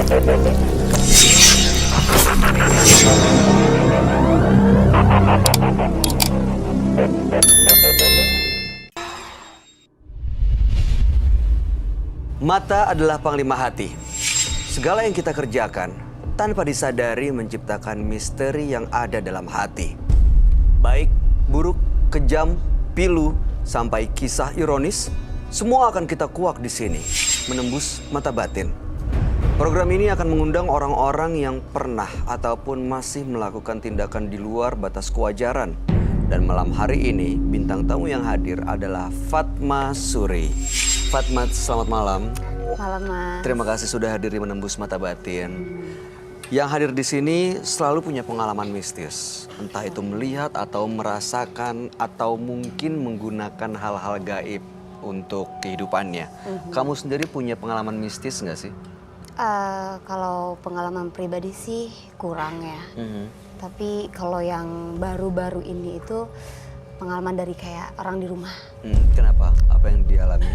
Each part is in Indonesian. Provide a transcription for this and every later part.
Mata adalah panglima hati. Segala yang kita kerjakan tanpa disadari menciptakan misteri yang ada dalam hati. Baik, buruk, kejam, pilu, sampai kisah ironis, semua akan kita kuak di sini, menembus mata batin. Program ini akan mengundang orang-orang yang pernah ataupun masih melakukan tindakan di luar batas kewajaran. Dan malam hari ini, bintang tamu yang hadir adalah Fatma Suri. Fatma, selamat malam. Malam, Mas. Terima kasih sudah hadir di Menembus Mata Batin. Yang hadir di sini selalu punya pengalaman mistis. Entah itu melihat atau merasakan atau mungkin menggunakan hal-hal gaib untuk kehidupannya. Kamu sendiri punya pengalaman mistis nggak sih? Kalau pengalaman pribadi sih kurang ya. Tapi kalau yang baru-baru ini itu pengalaman dari kayak orang di rumah. Kenapa? Apa yang dialami?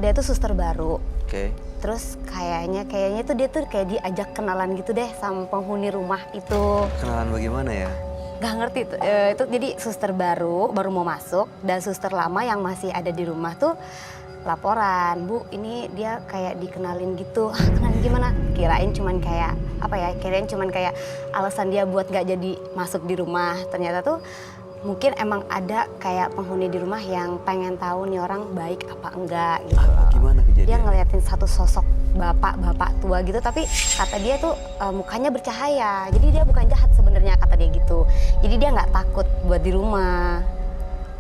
Dia tuh suster baru. Oke. Terus kayaknya tuh dia tuh kayak diajak kenalan gitu deh sama penghuni rumah itu. Kenalan bagaimana ya? Gak ngerti tuh. Itu jadi suster baru mau masuk dan suster lama yang masih ada di rumah tuh laporan, Bu, ini dia kayak dikenalin gitu. Kenalin gimana? Kirain cuman kayak alasan dia buat gak jadi masuk di rumah. Ternyata tuh mungkin emang ada kayak penghuni di rumah yang pengen tahu nih orang baik apa enggak gitu loh. Gimana kejadian? Dia ngeliatin satu sosok bapak tua gitu, tapi kata dia tuh mukanya bercahaya. Jadi dia bukan jahat sebenarnya, kata dia gitu. Jadi dia nggak takut buat di rumah.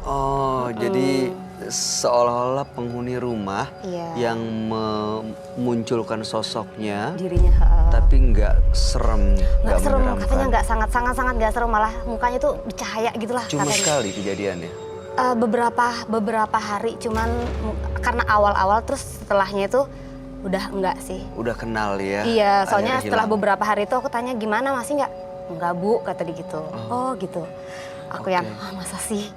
Oh, jadi seolah-olah penghuni rumah yang memunculkan sosoknya dirinya, tapi nggak serem, nggak serem, menyeramkan. katanya nggak sangat nggak serem, malah mukanya tuh bercahaya gitulah. Cuma katanya. sekali kejadiannya? Beberapa hari, cuman karena awal-awal, terus setelahnya itu udah enggak sih. Udah kenal ya? Iya, soalnya Akhirnya setelah hilang. beberapa hari itu aku tanya gimana, masih nggak? Enggak, Bu, kata dia gitu. Oh gitu. Aku yang masa sih?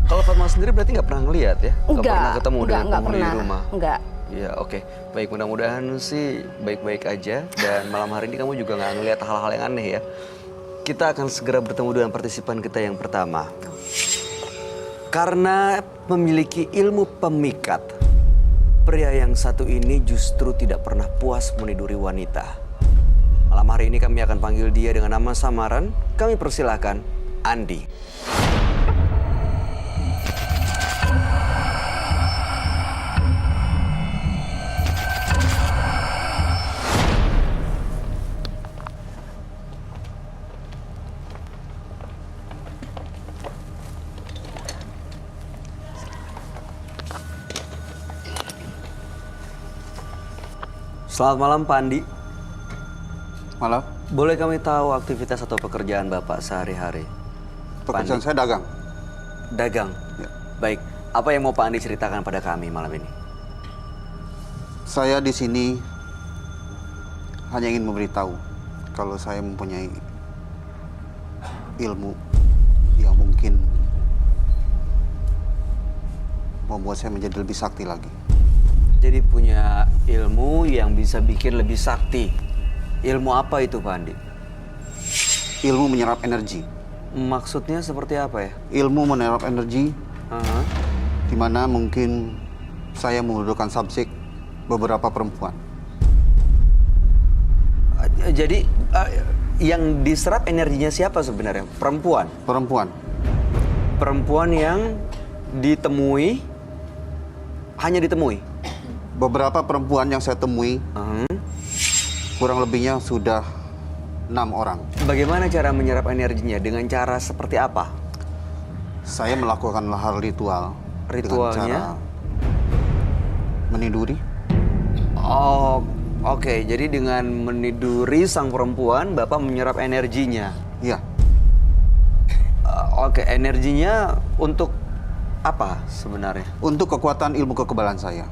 Kalau Fatma sendiri berarti nggak pernah ngeliat ya? Nggak pernah ketemu dengan nggak penghuni pernah. rumah? Enggak. Ya oke, baik, mudah-mudahan sih baik-baik aja dan malam hari ini kamu juga nggak ngeliat hal-hal yang aneh ya. Kita akan segera bertemu dengan partisipan kita yang pertama. Karena memiliki ilmu pemikat, pria yang satu ini justru tidak pernah puas meniduri wanita. Malam hari ini kami akan panggil dia dengan nama samaran. Kami persilahkan Andi. Selamat malam Pak Andi. Malam. Boleh kami tahu aktivitas atau pekerjaan Bapak sehari-hari? Pekerjaan saya dagang. Dagang? Ya. Baik, apa yang mau Pak Andi ceritakan pada kami malam ini? Saya di sini hanya ingin memberitahu kalau saya mempunyai ilmu yang mungkin membuat saya menjadi lebih sakti lagi. Jadi punya ilmu yang bisa bikin lebih sakti. Ilmu apa itu Pak Andi? Ilmu menyerap energi. Maksudnya seperti apa ya? Ilmu menyerap energi di mana mungkin saya mengumpulkan subjek beberapa perempuan. Jadi yang diserap energinya siapa sebenarnya? Perempuan? Perempuan. Perempuan yang ditemui, hanya ditemui? Beberapa perempuan yang saya temui, kurang lebihnya sudah 6 orang. Bagaimana cara menyerap energinya? Dengan cara seperti apa? Saya melakukan hal ritual. Ritualnya? Dengan cara meniduri. Oh, oke. Jadi dengan meniduri sang perempuan, Bapak menyerap energinya? Iya. Oke, energinya untuk apa sebenarnya? Untuk kekuatan ilmu kekebalan saya.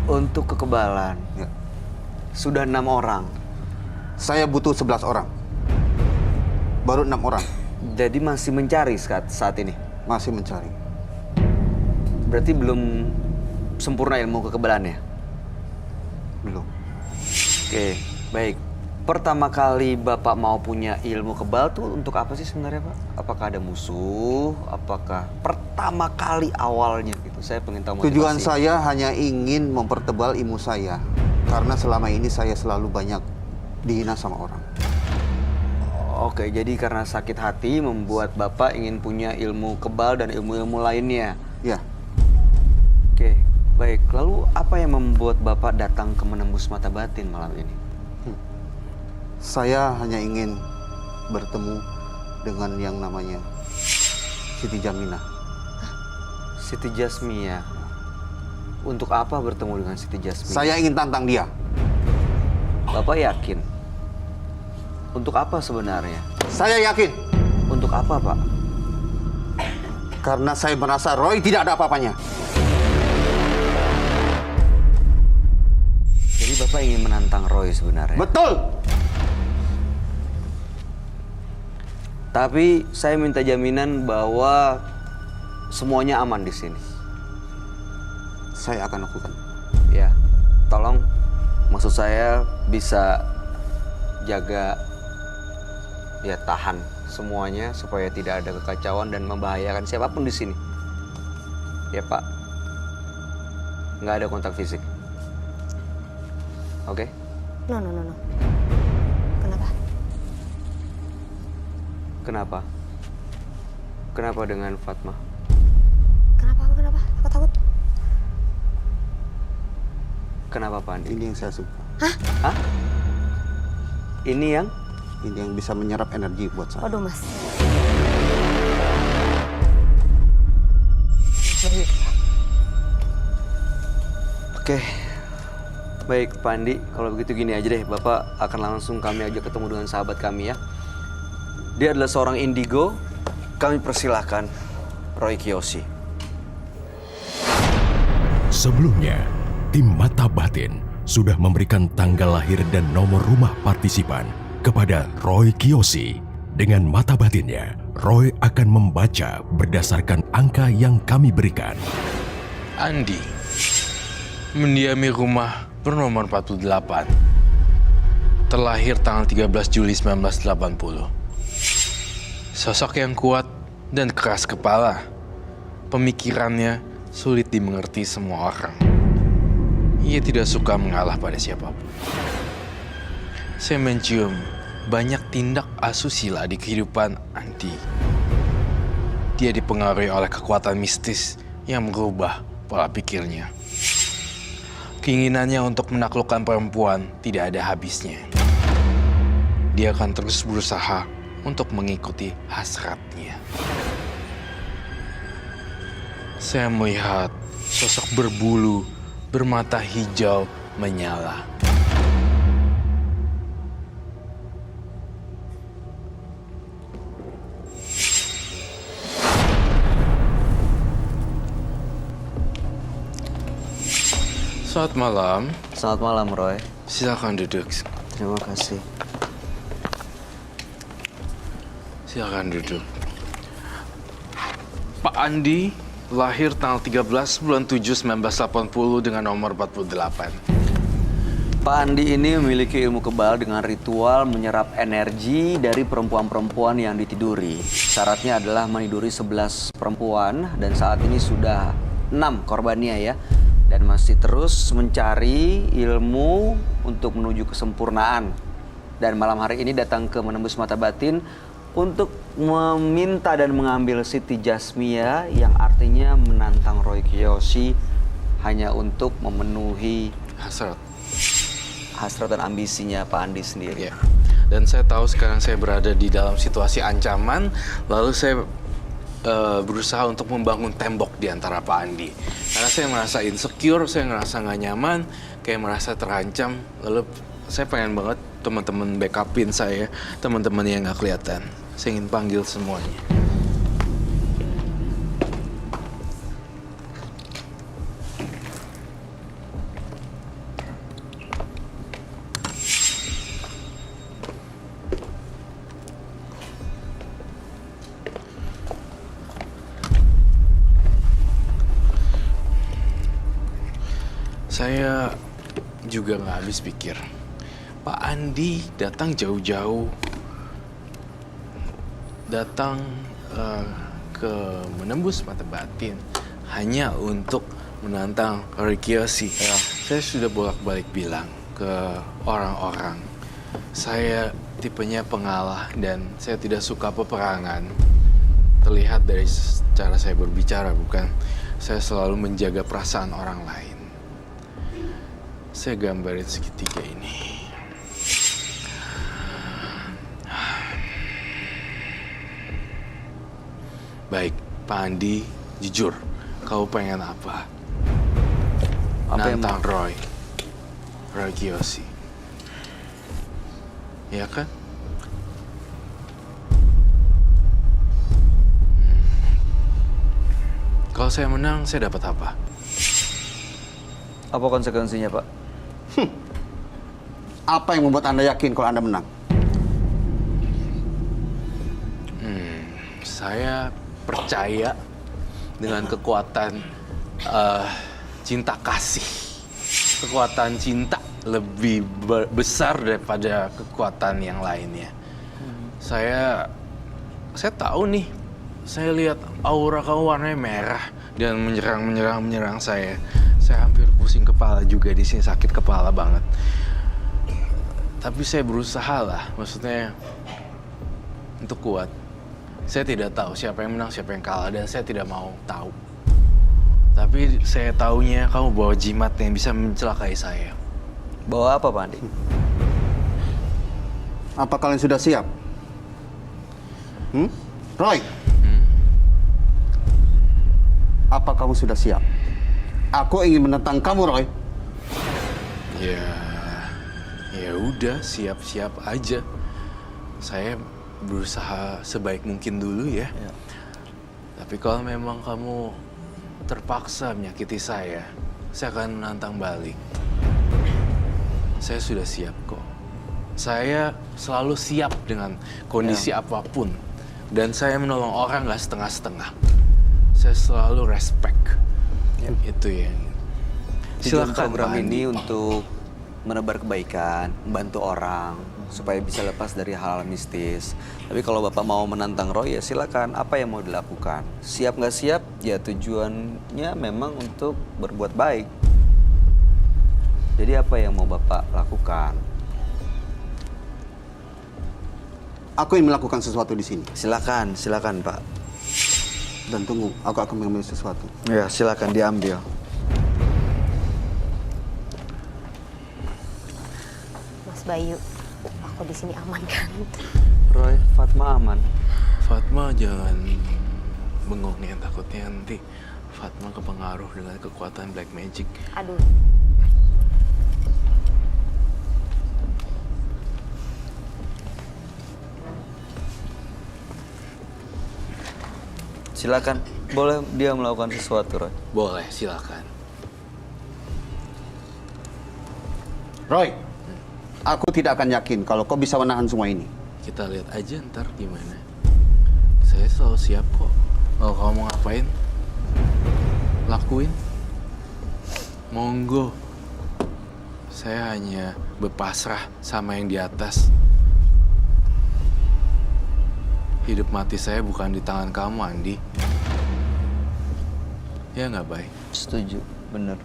Untuk kekebalan? Ya. Sudah 6 orang? Saya butuh 11 orang. Baru 6 orang. Jadi masih mencari saat ini? Masih mencari. Berarti belum sempurna ilmu kekebalannya? Belum. Oke, baik. Pertama kali Bapak mau punya ilmu kebal tuh untuk apa sih sebenarnya, Pak? Apakah ada musuh? Apakah pertama kali awalnya gitu? Saya pengen tahu motivasi. Tujuan saya hanya ingin mempertebal ilmu saya. Karena selama ini saya selalu banyak dihina sama orang. Oke, jadi karena sakit hati membuat Bapak ingin punya ilmu kebal dan ilmu-ilmu lainnya. Ya, Oke, baik. Lalu apa yang membuat Bapak datang ke menembus mata batin malam ini? saya hanya ingin bertemu dengan yang namanya Siti Jamina. Siti Jasmia. Untuk apa bertemu dengan Siti Jasmia? Saya ingin tantang dia. Bapak yakin? Untuk apa sebenarnya? Saya yakin. Untuk apa, Pak? Karena saya merasa Roy tidak ada apa-apanya. Jadi Bapak ingin menantang Roy sebenarnya? Betul. Tapi saya minta jaminan bahwa semuanya aman di sini. Saya akan lakukan. Ya, tolong, maksud saya bisa jaga, ya tahan semuanya supaya tidak ada kekacauan dan membahayakan siapapun di sini. Ya Pak, nggak ada kontak fisik. Oke? No. Kenapa? Kenapa? Kenapa dengan Fatma? Kenapa? Aku takut. Kenapa Pak Andi? Ini yang saya suka. Hah? Ini yang? Ini yang bisa menyerap energi buat saya. Waduh, Mas. Oke. Baik Pak Andi, kalau begitu gini aja deh. Bapak akan langsung kami ajak ketemu dengan sahabat kami ya. Dia adalah seorang indigo. Kami persilahkan Roy Kiyoshi. Sebelumnya, tim Mata Batin sudah memberikan tanggal lahir dan nomor rumah partisipan kepada Roy Kiyoshi. Dengan mata batinnya, Roy akan membaca berdasarkan angka yang kami berikan. Andi mendiami rumah bernomor 48. Terlahir tanggal 13 Juli 1980. Sosok yang kuat dan keras kepala. Pemikirannya sulit dimengerti semua orang. Ia tidak suka mengalah pada siapapun. Saya mencium banyak tindak asusila di kehidupan Andi. Dia dipengaruhi oleh kekuatan mistis yang merubah pola pikirnya. Keinginannya untuk menaklukkan perempuan tidak ada habisnya. Dia akan terus berusaha untuk mengikuti hasratnya. Saya melihat sosok berbulu, bermata hijau menyala. Selamat malam. Selamat malam Roy. Silakan duduk. Terima kasih. Silakan duduk. Pak Andi lahir tanggal 13 bulan 7 1980 dengan nomor 48. Pak Andi ini memiliki ilmu kebal dengan ritual menyerap energi dari perempuan-perempuan yang ditiduri. Syaratnya adalah meniduri 11 perempuan dan saat ini sudah 6 korbannya ya. Dan masih terus mencari ilmu untuk menuju kesempurnaan. Dan malam hari ini datang ke menembus mata batin untuk meminta dan mengambil Siti Jasmia yang artinya menantang Roy Kiyoshi hanya untuk memenuhi hasrat dan ambisinya Pak Andi sendiri. Ya. Dan saya tahu sekarang saya berada di dalam situasi ancaman, lalu saya berusaha untuk membangun tembok di antara Pak Andi. Karena saya merasa insecure, saya ngerasa nggak nyaman, kayak merasa terancam. Lalu saya pengen banget teman-teman backupin saya, teman-teman yang nggak kelihatan. Saya ingin panggil semuanya. Saya juga nggak habis pikir Pak Andi datang jauh-jauh, datang ke menembus mata batin hanya untuk menantang Roy Kiyoshi. Saya sudah bolak-balik bilang ke orang-orang, saya tipenya pengalah dan saya tidak suka peperangan. Terlihat dari cara saya berbicara, bukan? Saya selalu menjaga perasaan orang lain. Saya gambarin segitiga ini. Baik, Pak Andi, jujur, kau pengen apa? Nantang Roy Kiyoshi. Ya kan? Kalau saya menang, saya dapat apa? Apa konsekuensinya, Pak? Apa yang membuat Anda yakin kalau Anda menang? Saya percaya dengan kekuatan cinta kasih. Kekuatan cinta lebih besar daripada kekuatan yang lainnya. Saya tahu nih, saya lihat aura kamu warnanya merah dan menyerang saya. Saya hampir pusing kepala juga di sini, sakit kepala banget. Tapi saya berusaha lah, maksudnya untuk kuat. Saya tidak tahu siapa yang menang, siapa yang kalah, dan saya tidak mau tahu. Tapi saya taunya kamu bawa jimat yang bisa mencelakai saya. Bawa apa, Pak Andi? Apa kalian sudah siap? Roy? Apa kamu sudah siap? Aku ingin menentang kamu, Roy. Ya udah, siap-siap aja. Saya berusaha sebaik mungkin dulu ya. Tapi kalau memang kamu terpaksa menyakiti saya akan menantang balik. Saya sudah siap kok. Saya selalu siap dengan kondisi apapun. Dan saya menolong orang nggak setengah-setengah. Saya selalu respect. Itu yang Silakan silakan program Pak Andi. ini untuk menebar kebaikan, membantu orang supaya bisa lepas dari hal-hal mistis. Tapi kalau Bapak mau menantang Roy, ya silakan. Apa yang mau dilakukan? Siap nggak siap? Ya tujuannya memang untuk berbuat baik. Jadi apa yang mau Bapak lakukan? Aku ingin melakukan sesuatu di sini. Silakan Pak. Dan tunggu, aku akan mengambil sesuatu. Ya silakan diambil. Mas Bayu, aku di sini aman kan? Roy, Fatma aman. Fatma jangan bengong nih, takutnya nanti Fatma kepengaruh dengan kekuatan black magic. Aduh. Silakan. Boleh dia melakukan sesuatu, Roy. Boleh, silakan. Roy, aku tidak akan yakin kalau kau bisa menahan semua ini. Kita lihat aja ntar gimana. Saya selalu siap kok. Kalau kamu mau ngapain, lakuin. Monggo. Saya hanya berpasrah sama yang di atas. Hidup mati saya bukan di tangan kamu, Andi. Ya nggak, baik? Setuju, bener.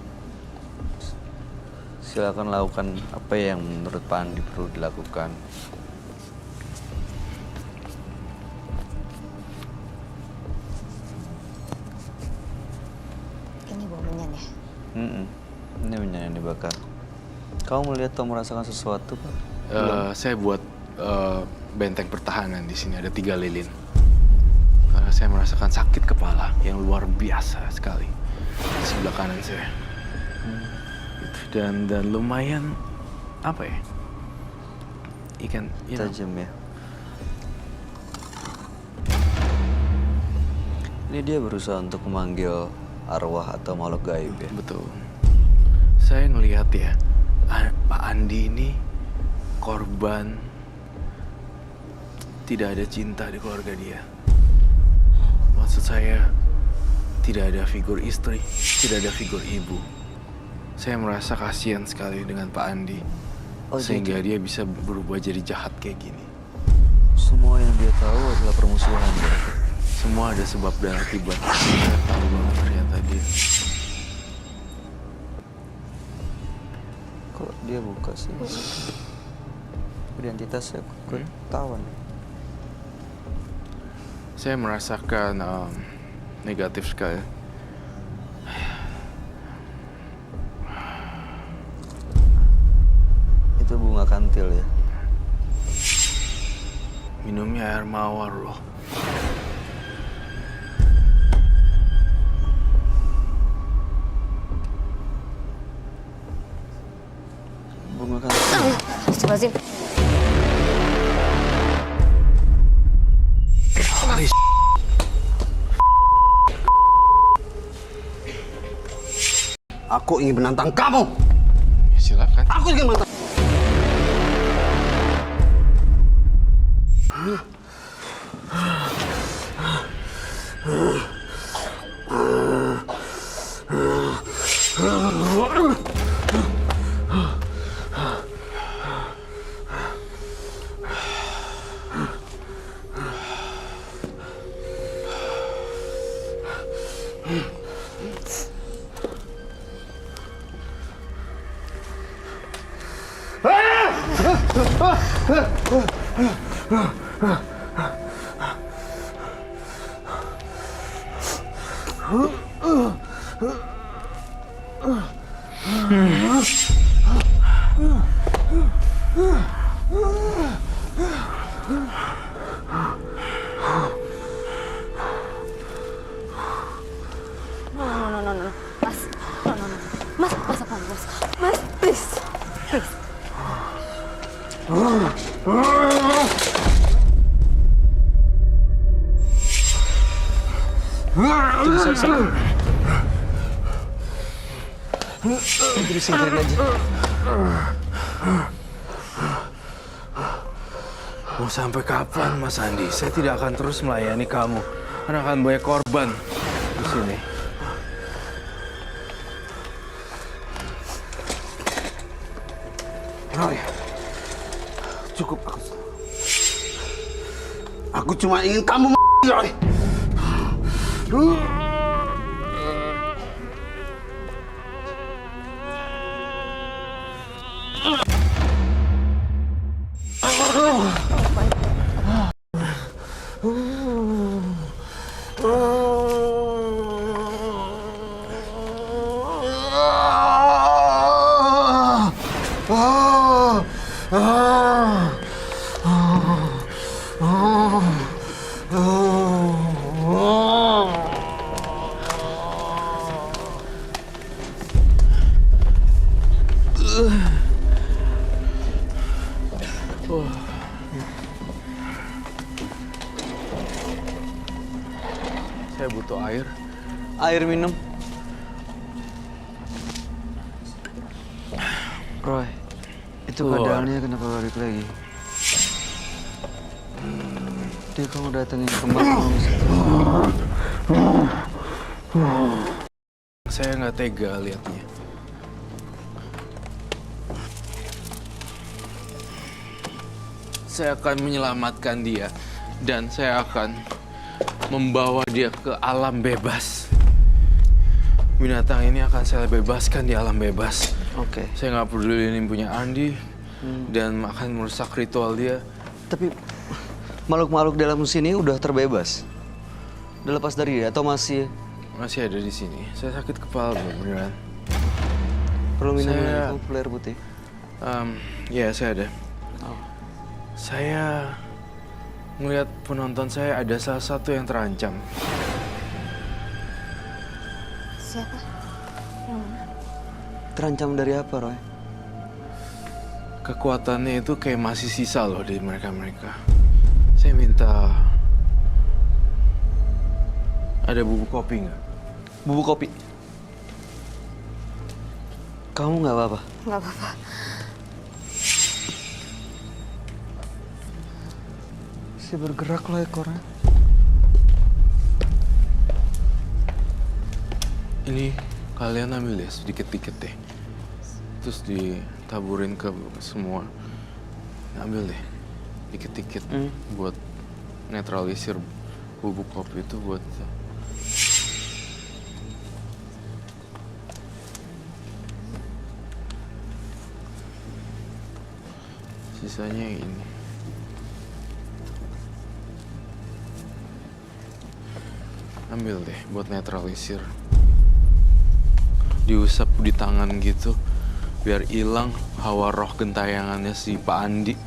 Silakan lakukan apa yang menurut Pak Andi perlu dilakukan. Ini bau menyan ya? Ini minyak yang dibakar. Kamu melihat atau merasakan sesuatu, Pak? Saya buat benteng pertahanan di sini, ada 3 lilin. Karena saya merasakan sakit kepala yang luar biasa sekali di sebelah kanan saya. Dan lumayan apa ya? Ikan Tajam ya. Ini dia berusaha untuk memanggil arwah atau makhluk gaib ya. Betul. Saya ngelihat ya, Pak Andi ini korban tidak ada cinta di keluarga dia. Maksud saya, tidak ada figur istri, tidak ada figur ibu. Saya merasa kasihan sekali dengan Pak Andi. sehingga dia bisa berubah jadi jahat kayak gini. Semua yang dia tahu adalah permusuhan. Semua ada sebab dan akibat. Saya tahu banget ternyata dia. Kok dia buka sih? Identitasnya ketahuan. Saya merasakan negatif sekali. Itu bunga kantil ya? Minumnya air mawar loh. Bunga kantil. Astagfirullahaladzim. Aku ingin menantang kamu. Ya, silakan. Aku ingin menantang. No. Mas, no. Mas, apa, Mas? Mas, please. Jadi singkirin aja. Mau sampai kapan, Mas Andi? Saya tidak akan terus melayani kamu. Karena akan banyak korban di sini. Roy, cukup aku. Aku cuma ingin kamu Roy. Saya butuh air. Air minum. Roy, itu keadaannya kenapa balik lagi? Dia kamu datengin kembali. Saya nggak tega lihatnya. Saya akan menyelamatkan dia dan saya akan membawa dia ke alam bebas. Binatang ini akan saya bebaskan di alam bebas. Oke. Saya nggak peduli ini punya Andi dan akan merusak ritual dia. Tapi makhluk-makhluk dalam sini udah terbebas? Udah lepas dari dia atau masih Masih ada di sini. Saya sakit kepala beneran. perlu minum Saya- lagi air putih? Ya saya ada. Saya melihat penonton saya ada salah satu yang terancam. Siapa? Terancam dari apa, Roy? Kekuatannya itu kayak masih sisa loh di mereka-mereka. Saya minta ada bubuk kopi nggak? Bubuk kopi. Kamu nggak apa-apa? Nggak apa-apa. Masih bergerak loh ekornya. Ini kalian ambil ya sedikit-dikit deh. Itu terus ditaburin ke semua. Ambil deh dikit-dikit buat netralisir bubuk kopi itu buat sisanya ini. Ambil deh buat netralisir. Diusap di tangan gitu biar hilang hawa roh gentayangannya si Pak Andi.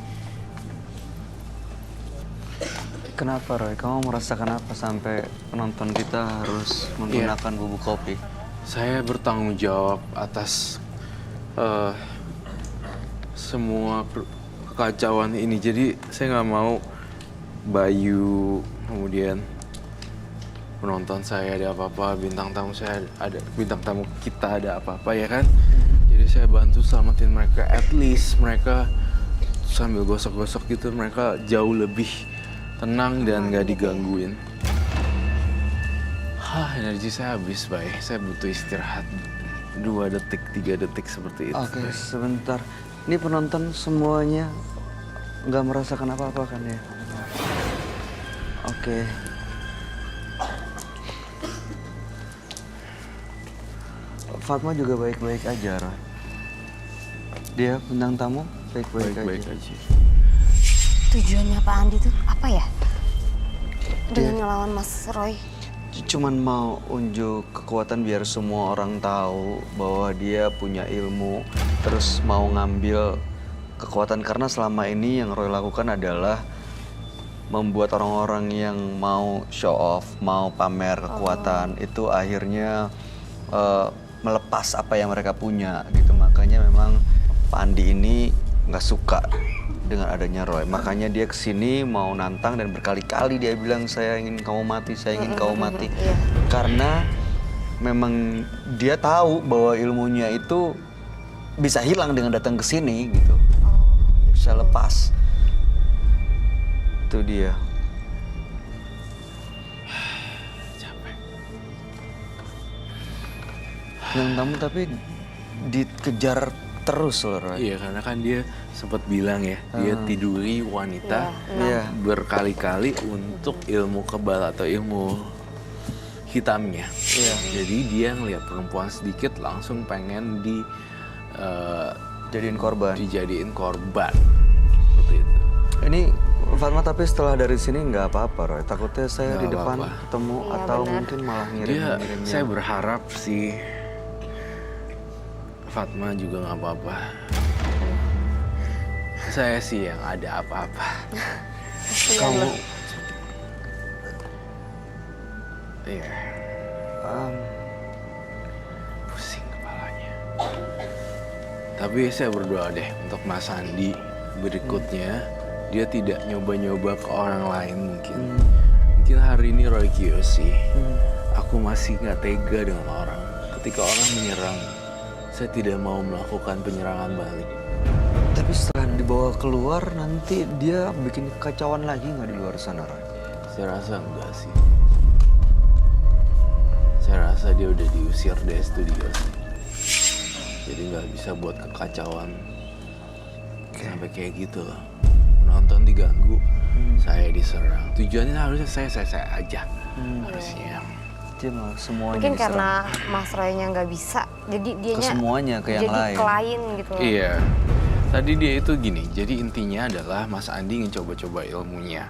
Kenapa Roy? Kamu merasakan apa sampai penonton kita harus menggunakan bubuk kopi? Saya bertanggung jawab atas semua kekacauan ini. Jadi saya nggak mau Bayu, kemudian penonton saya ada apa-apa, bintang tamu kita ada apa-apa ya kan. Jadi saya bantu selamatin mereka, at least mereka sambil gosok-gosok gitu mereka jauh lebih tenang dan nggak digangguin. Energi saya habis, Bay. Saya butuh istirahat 2 detik, 3 detik seperti itu. Oke, sebentar. Ini penonton semuanya nggak merasakan apa-apa kan ya? Oke. Fatma juga baik-baik aja, Roy. Dia bintang tamu baik-baik aja. Tujuannya Pak Andi tuh apa ya? Dengan ngelawan Mas Roy. Cuman mau unjuk kekuatan biar semua orang tahu bahwa dia punya ilmu, terus mau ngambil kekuatan karena selama ini yang Roy lakukan adalah membuat orang-orang yang mau show off, mau pamer kekuatan itu akhirnya melepas apa yang mereka punya gitu. Makanya memang Pak Andi ini nggak suka dengan adanya Roy. Makanya dia kesini mau nantang dan berkali-kali dia bilang saya ingin kamu mati, saya ingin kamu mati. Karena memang dia tahu bahwa ilmunya itu bisa hilang dengan datang ke sini gitu. Bisa lepas. Itu dia. Capek. Yang tamu tapi dikejar terus loh, Roy. Iya, karena kan dia sempat bilang ya, dia tiduri wanita berkali-kali untuk ilmu kebal atau ilmu hitamnya. Iya. Jadi dia ngelihat perempuan sedikit langsung pengen Jadiin korban. dijadiin korban. Seperti itu. Ini Fatma tapi setelah dari sini nggak apa-apa, Roy. Takutnya saya Nggak di depan apa-apa. ketemu Iya, atau benar. mungkin malah Dia, ngirim-ngirimnya. saya berharap sih Fatma juga nggak apa-apa. Saya sih yang ada apa-apa. Kamu Iya, pusing kepalanya. Tapi saya berdoa deh untuk Mas Andi berikutnya dia tidak nyoba-nyoba ke orang lain mungkin. Mungkin hari ini Roy Kiyoshi, aku masih nggak tega dengan orang. Ketika orang menyerang, saya tidak mau melakukan penyerangan balik. tapi setelah dibawa keluar nanti dia bikin kekacauan lagi nggak di luar sana, Roy? Saya rasa enggak sih. Saya rasa dia udah diusir dari studio sih. Jadi nggak bisa buat kekacauan sampai kayak gitu loh. Penonton diganggu, saya diserang. Tujuannya harusnya saya aja. Harusnya. Dia malah semuanya Mungkin diserang. karena Mas Roy-nya nggak bisa, jadi dianya semuanya, ke yang jadi lain. klien gitu loh. Iya. Tadi dia itu gini, jadi intinya adalah Mas Andi ingin coba-coba ilmunya.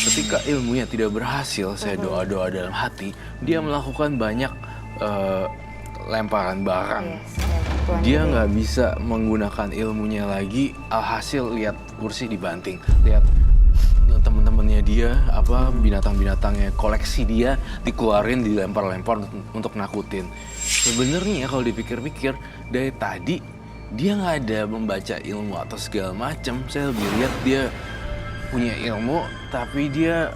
Ketika ilmunya tidak berhasil, saya doa-doa dalam hati, dia melakukan banyak lemparan barang. Yes, ya, bantuan Dia gitu. nggak bisa menggunakan ilmunya lagi, alhasil lihat kursi dibanting, lihat teman-temannya dia, apa binatang-binatangnya, koleksi dia dikeluarin, dilempar-lempar untuk nakutin. Sebenarnya kalau dipikir-pikir dari tadi dia nggak ada membaca ilmu atau segala macam. Saya lebih lihat dia punya ilmu, tapi dia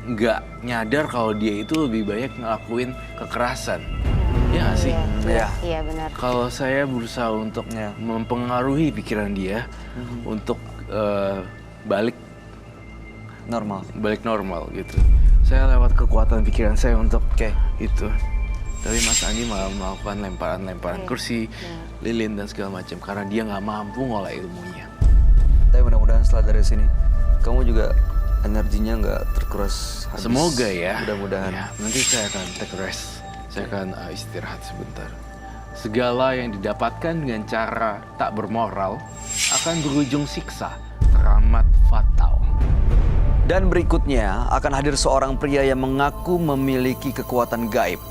nggak nyadar kalau dia itu lebih banyak ngelakuin kekerasan. Ya nggak sih? Iya, iya benar. Kalau saya berusaha untuk Ya. mempengaruhi pikiran dia untuk balik normal. normal gitu. Saya lewat kekuatan pikiran saya untuk itu. Tapi Mas Andi malah melakukan lemparan-lemparan kursi, lilin, dan segala macam. Karena dia nggak mampu ngolah ilmunya. Tapi mudah-mudahan setelah dari sini, kamu juga energinya nggak terkuras habis. Semoga ya. Mudah-mudahan. Ya, nanti saya akan take a rest. Saya akan istirahat sebentar. Segala yang didapatkan dengan cara tak bermoral akan berujung siksa teramat fatal. Dan berikutnya akan hadir seorang pria yang mengaku memiliki kekuatan gaib.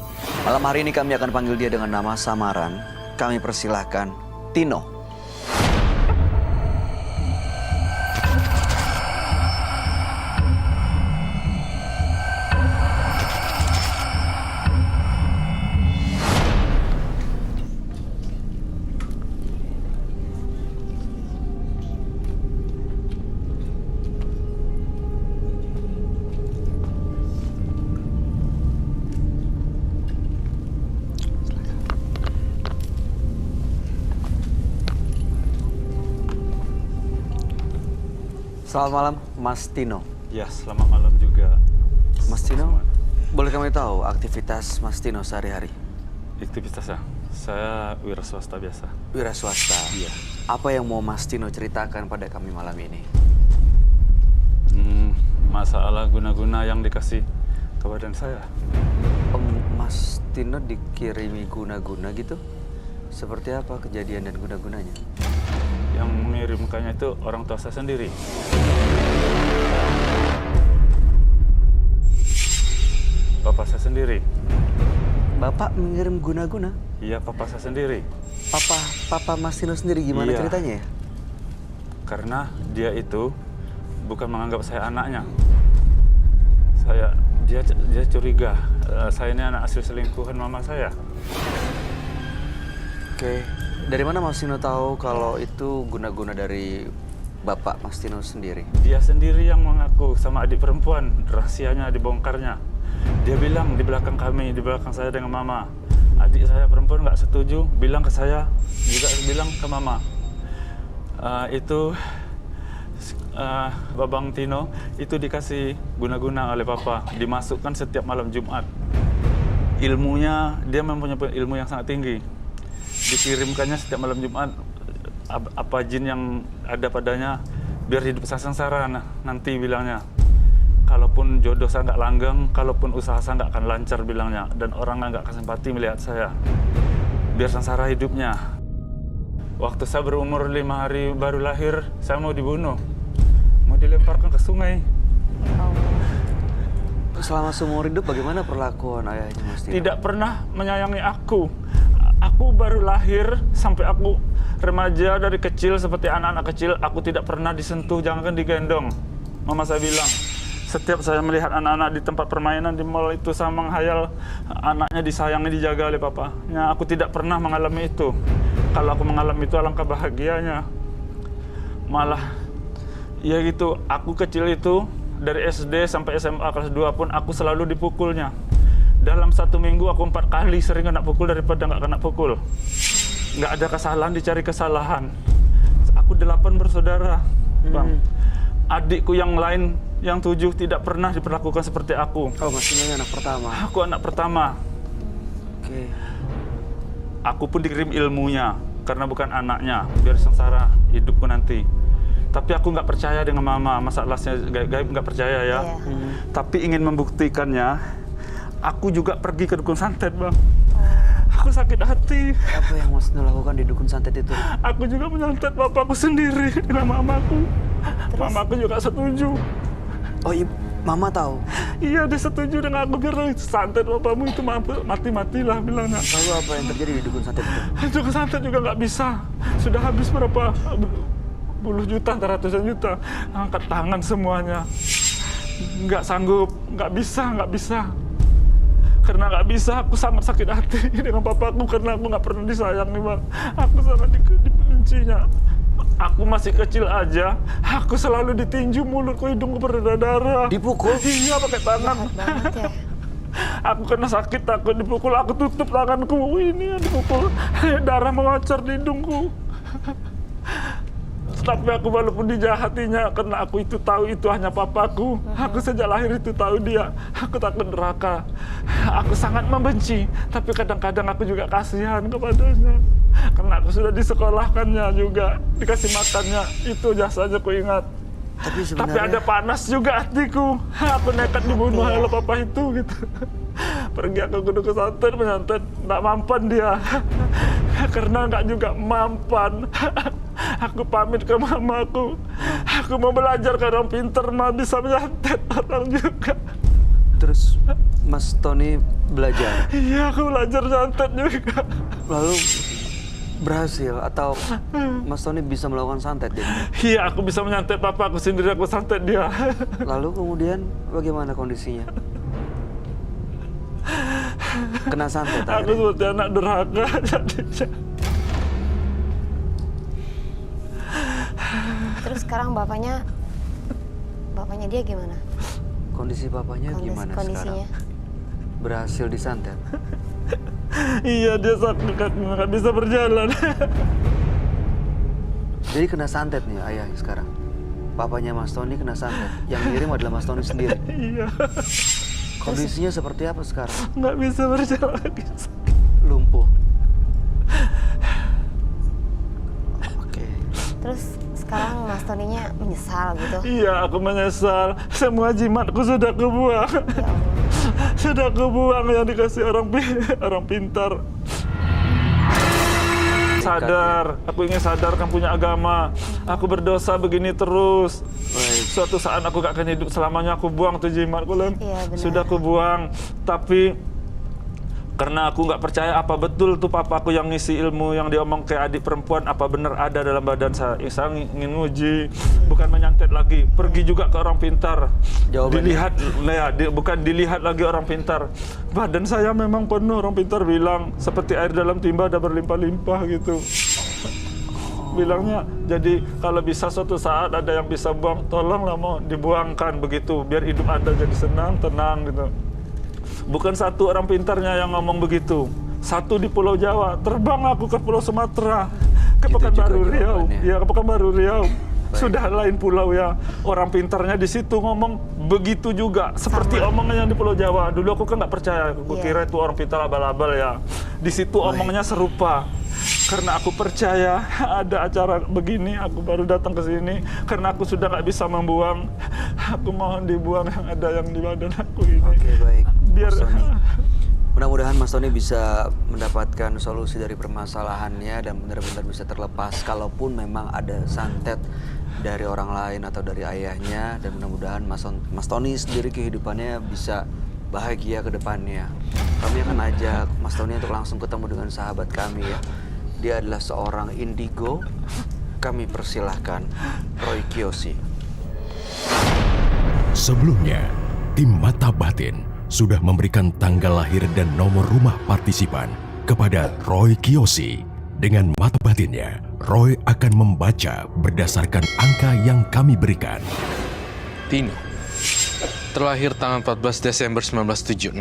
Malam hari ini kami akan panggil dia dengan nama samaran. Kami persilahkan Tino. Selamat malam, Mas Tino. Ya, selamat malam juga. Mas Tino, Semuanya. boleh kami tahu aktivitas Mas Tino sehari-hari? Aktivitasnya, saya wira swasta biasa. Wira swasta. Iya. Apa yang mau Mas Tino ceritakan pada kami malam ini? Masalah guna-guna yang dikasih ke badan saya. Mas Tino dikirimi guna-guna gitu? Seperti apa kejadian dan guna-gunanya? Yang mengirimkannya itu orang tua saya sendiri. Bapak saya sendiri. Bapak mengirim guna-guna? Iya, papa saya sendiri. Papa Mas Tino sendiri gimana Iya. ceritanya ya? Karena dia itu bukan menganggap saya anaknya. Dia curiga saya ini anak hasil selingkuhan mama saya. Oke. Dari mana Mas Tino tahu kalau itu guna-guna dari Bapak Mas Tino sendiri? Dia sendiri yang mengaku sama adik perempuan, rahasianya dibongkarnya. Dia bilang di belakang kami, di belakang saya dengan mama. Adik saya perempuan nggak setuju, bilang ke saya, juga bilang ke mama. Babang Tino itu dikasih guna-guna oleh papa, dimasukkan setiap malam Jumat. Ilmunya, dia mempunyai ilmu yang sangat tinggi. Dikirimkannya setiap malam Jumat apa jin yang ada padanya biar hidup saya sengsara. Nanti bilangnya, kalaupun jodoh saya nggak langgeng, kalaupun usaha saya nggak akan lancar bilangnya, dan orang nggak akan simpati melihat saya, biar sengsara hidupnya. Waktu saya berumur 5 hari baru lahir, saya mau dibunuh, mau dilemparkan ke sungai. Selama seumur hidup bagaimana perlakuan ayahnya Mas Tino? Tidak pernah menyayangi aku. Aku baru lahir sampai aku remaja dari kecil seperti anak-anak kecil, aku tidak pernah disentuh, jangankan digendong. Mama saya bilang, setiap saya melihat anak-anak di tempat permainan di mall itu, saya menghayal anaknya disayangi, dijaga oleh papanya. Aku tidak pernah mengalami itu. Kalau aku mengalami itu, alangkah bahagianya. Malah, ya gitu, aku kecil itu dari SD sampai SMA kelas 2 pun aku selalu dipukulnya. Dalam 1 minggu aku 4 kali sering kena pukul daripada nggak kena pukul. Nggak ada kesalahan, dicari kesalahan. Aku 8 bersaudara, Bang. Adikku yang lain, yang 7 tidak pernah diperlakukan seperti aku. Oh, Mas Tino anak pertama? Aku anak pertama. Oke. Aku pun dikirim ilmunya, karena bukan anaknya, biar sengsara hidupku nanti. Tapi aku nggak percaya dengan mama, masalahnya gaib nggak percaya ya. Tapi ingin membuktikannya, aku juga pergi ke dukun santet, Bang. Aku sakit hati. Apa yang Mas Tino lakukan di dukun santet itu? Aku juga menyantet bapakku sendiri dengan mamaku. Mamaku juga setuju. Oh, Mama tahu? Iya, dia setuju dengan aku, biar santet bapakmu itu mati-matilah bilangnya. Lalu apa yang terjadi di dukun santet itu? Dukun santet juga nggak bisa. Sudah habis berapa puluh juta, ratusan juta. Angkat tangan semuanya. Nggak sanggup, nggak bisa. Karena nggak bisa, aku sangat sakit hati dengan papaku karena aku nggak pernah disayangi, Bang. Aku sangat dibencinya. Aku masih kecil aja, aku selalu ditinju, mulutku, hidungku berdarah. Dipukul? Iya, pakai tangan. Banget ya. Aku kena sakit, takut dipukul, aku tutup tanganku. Ini yang dipukul, darah mengacar di hidungku. Tapi aku walaupun dijahatinya, karena aku itu tahu itu hanya papaku. Aku sejak lahir itu tahu dia. Aku takut neraka. Aku sangat membenci. Tapi kadang-kadang aku juga kasihan kepadanya. Karena aku sudah disekolahkannya juga, dikasih makannya. Itu jasanya ku ingat. Tapi Tapi sebenarnya ada panas juga hatiku. Aku nekat dibunuh oleh papa itu gitu. Pergi aku kudu ke santet, menyantet, nggak mampan dia. Karena nggak juga mampan. Aku pamit ke mamaku. Aku mau belajar ke orang pinter, mah bisa menyantet orang juga. terus Mas Tony belajar. Iya, aku belajar nyantet juga. Lalu berhasil atau Mas Tony bisa melakukan santet jadi? Iya, aku bisa menyantet papa aku sendiri, aku santet dia. Lalu kemudian bagaimana kondisinya? Kena santet Aku akhirnya? seperti anak durhaka jadinya. Terus sekarang bapaknya dia gimana? Kondisi papanya gimana Kondisinya? sekarang? Berhasil disantet? Iya, dia sakit kakinya nggak bisa berjalan. Jadi kena santet nih ayah sekarang? Papanya Mas Tony kena santet? Yang ngirim adalah Mas Tony sendiri? Iya, Kondisinya seperti apa sekarang? nggak bisa berjalan lagi. Lumpuh. Oke. Terus sekarang Mas Toninya menyesal gitu? Iya, aku menyesal. Semua jimatku sudah kebuang. Ya Allah. Sudah kebuang yang dikasih orang pintar. Sadar, aku ingin sadarkan punya agama. Aku berdosa begini terus. Baik. Suatu saat aku gak akan hidup selamanya, aku buang tuh jimatku, Lem. Iya, benar. Sudah aku buang. Tapi karena aku nggak percaya apa betul tuh papaku yang ngisi ilmu yang diomong ke adik perempuan, apa benar ada dalam badan saya. Saya ingin nguji, bukan menyantet lagi. Pergi juga ke orang pintar. Jawabannya? Dilihat, bukan dilihat lagi orang pintar. Badan saya memang penuh, orang pintar bilang seperti air dalam timba ada berlimpah-limpah gitu. Bilangnya, jadi kalau bisa suatu saat ada yang bisa buang, tolonglah mau dibuangkan begitu, biar hidup Anda jadi senang, tenang gitu. Bukan satu orang pintarnya yang ngomong begitu. Satu di Pulau Jawa, terbang aku ke Pulau Sumatera, ke Itu Pekanbaru juga Riau. jawabannya. Ya, ke Pekanbaru Riau. Sudah lain pulau ya. Orang pintarnya di situ ngomong begitu juga, seperti omongan yang di Pulau Jawa. Dulu aku kan nggak percaya, aku Iya. kira itu orang pintar abal-abal ya. Di situ omongnya serupa. Karena aku percaya ada acara begini, aku baru datang ke sini. Karena aku sudah nggak bisa membuang, aku mohon dibuang yang ada yang di badan aku ini. Oke, baik. Biar Mas Tony. Mudah-mudahan Mas Tony bisa mendapatkan solusi dari permasalahannya dan benar-benar bisa terlepas kalaupun memang ada santet dari orang lain atau dari ayahnya, dan mudah-mudahan Mas Tony sendiri kehidupannya bisa bahagia ke depannya. Kami akan ajak Mas Tony untuk langsung ketemu dengan sahabat kami ya. Dia adalah seorang indigo. Kami persilahkan Roy Kiyoshi. Sebelumnya, tim Mata Batin sudah memberikan tanggal lahir dan nomor rumah partisipan kepada Roy Kiyoshi. Dengan mata batinnya, Roy akan membaca berdasarkan angka yang kami berikan. Tino, terlahir tanggal 14 Desember 1976.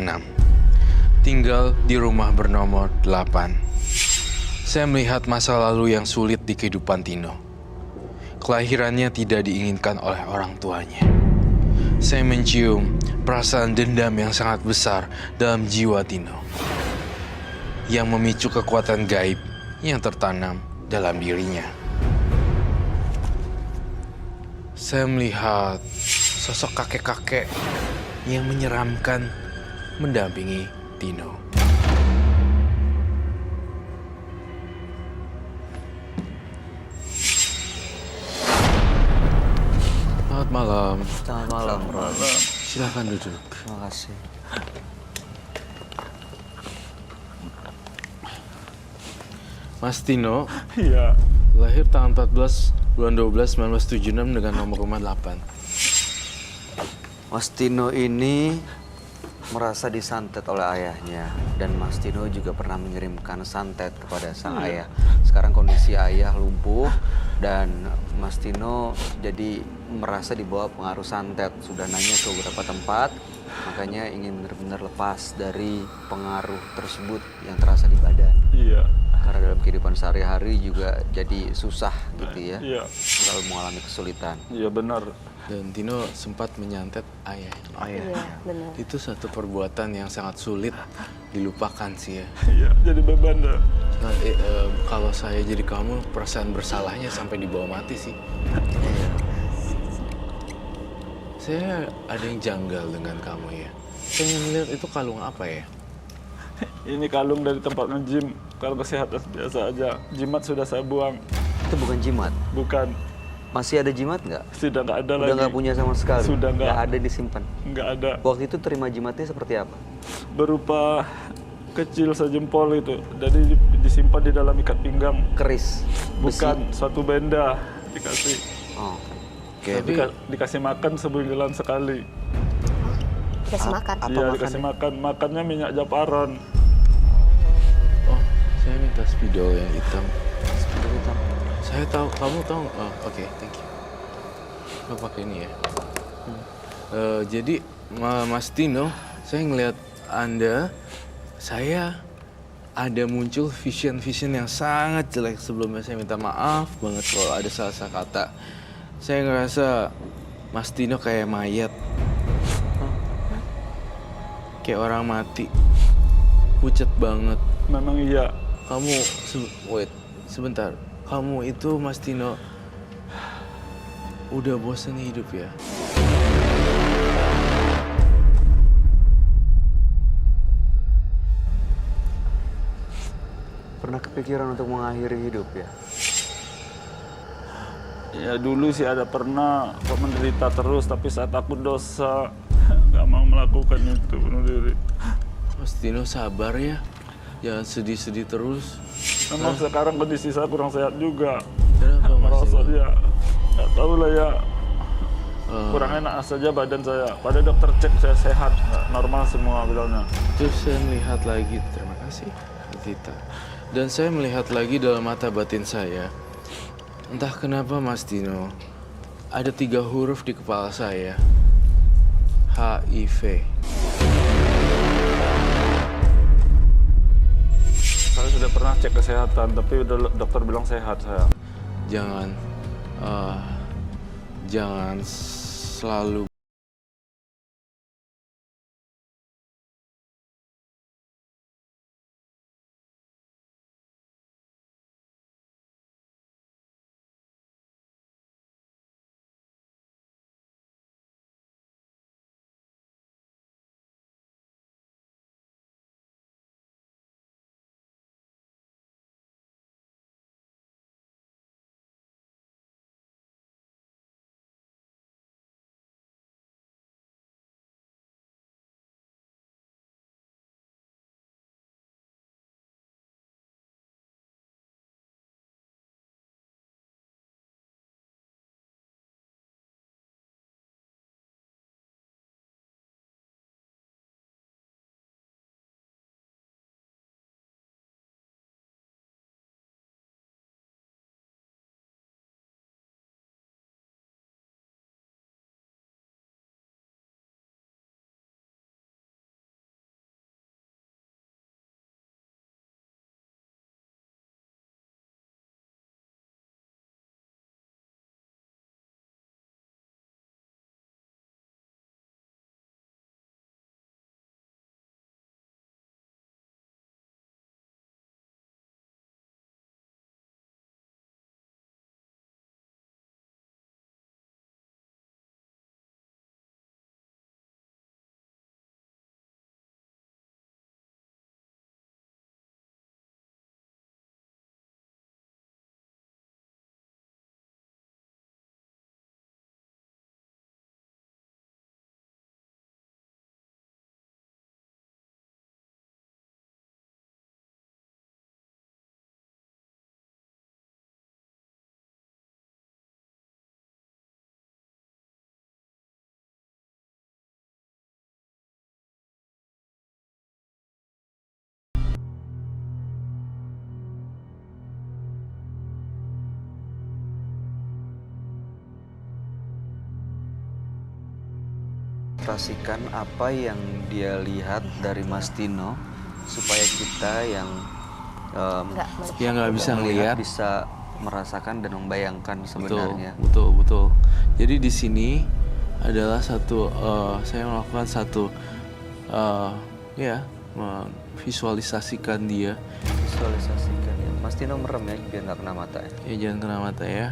Tinggal di rumah bernomor 8. Saya melihat masa lalu yang sulit di kehidupan Tino. Kelahirannya tidak diinginkan oleh orang tuanya. Saya mencium perasaan dendam yang sangat besar dalam jiwa Tino, yang memicu kekuatan gaib yang tertanam dalam dirinya. Saya melihat sosok kakek-kakek yang menyeramkan mendampingi Tino. Selamat malam. Selamat malam, Roy. Silakan duduk. Terima kasih. Mas Tino, iya. lahir tanggal 14 bulan 12 1976 dengan nomor rumah 8. Mas Tino ini merasa disantet oleh ayahnya, dan Mas Tino juga pernah mengirimkan santet kepada sang ayah. Sekarang kondisi ayah lumpuh dan Mas Tino jadi merasa dibawa pengaruh santet. Sudah nanya ke beberapa tempat, makanya ingin benar-benar lepas dari pengaruh tersebut yang terasa di badan. Iya. Karena dalam kehidupan sehari-hari juga jadi susah gitu ya. Iya, Selalu mengalami kesulitan. iya benar. Dan Tino sempat menyantet ayah. Iya, benar. Itu satu perbuatan yang sangat sulit dilupakan sih ya. Iya, jadi beban dah. Nah, kalau saya jadi kamu, perasaan bersalahnya sampai dibawa mati sih. Saya ada yang janggal dengan kamu ya. Saya ngeliat itu kalung apa ya? Ini kalung dari tempat nge-gym. Kalau kesehatan biasa aja. Jimat sudah saya buang. Itu bukan jimat. Bukan. Masih ada jimat nggak? Sudah nggak ada Udah lagi. nggak punya sama sekali? Sudah nggak. ada disimpan? Nggak ada. Waktu itu terima jimatnya seperti apa? Berupa kecil sejempol itu. Jadi disimpan di dalam ikat pinggang. Keris? Besi? Bukan, suatu benda dikasih. Oh. Tapi Dikasih makan sebulan sekali. Dikasih makan. Apa Iya, makannya? dikasih makan. Makannya minyak japaron. oh, saya minta spidol yang hitam. Spidol hitam. Saya tahu, kamu tahu. Oh, oke, thank you. Lo pakai ini ya. Jadi Mas Tino, saya ngelihat Anda, saya ada muncul vision yang sangat jelek. Sebelumnya saya minta maaf banget kalau ada salah kata. Saya ngerasa Mas Tino kayak mayat. Kayak orang mati. Pucat banget. Memang iya. Kamu, wait, sebentar. Kamu itu, Mas Tino, udah bosan hidup ya? Pernah kepikiran untuk mengakhiri hidup ya? Ya dulu sih ada pernah kok menderita terus, tapi saat aku dosa nggak mau melakukan itu, bunuh diri. Mas Tino sabar ya, jangan sedih-sedih terus. Memang sekarang kondisi saya kurang sehat juga. Kenapa Mas Merasa Tino? dia nggak tahu lah ya, kurang enak saja badan saya. Pada dokter cek saya sehat, nggak normal semua bilangnya. Terus saya melihat lagi, terima kasih Tita. Dan saya melihat lagi dalam mata batin saya. Entah kenapa Mas Tino, ada 3 huruf di kepala saya. HIV. Saya sudah pernah cek kesehatan, tapi udah dokter bilang sehat saya. Jangan selalu Konsentrasikan apa yang dia lihat dari Mas Tino supaya kita yang Nggak, yang nggak bisa melihat, ngelihat. bisa merasakan dan membayangkan sebenarnya. Betul. Jadi di sini adalah satu saya melakukan satu visualisasikan dia. Visualisasikan ya. Mas Tino merem ya biar nggak kena mata ya. Ya jangan kena mata ya.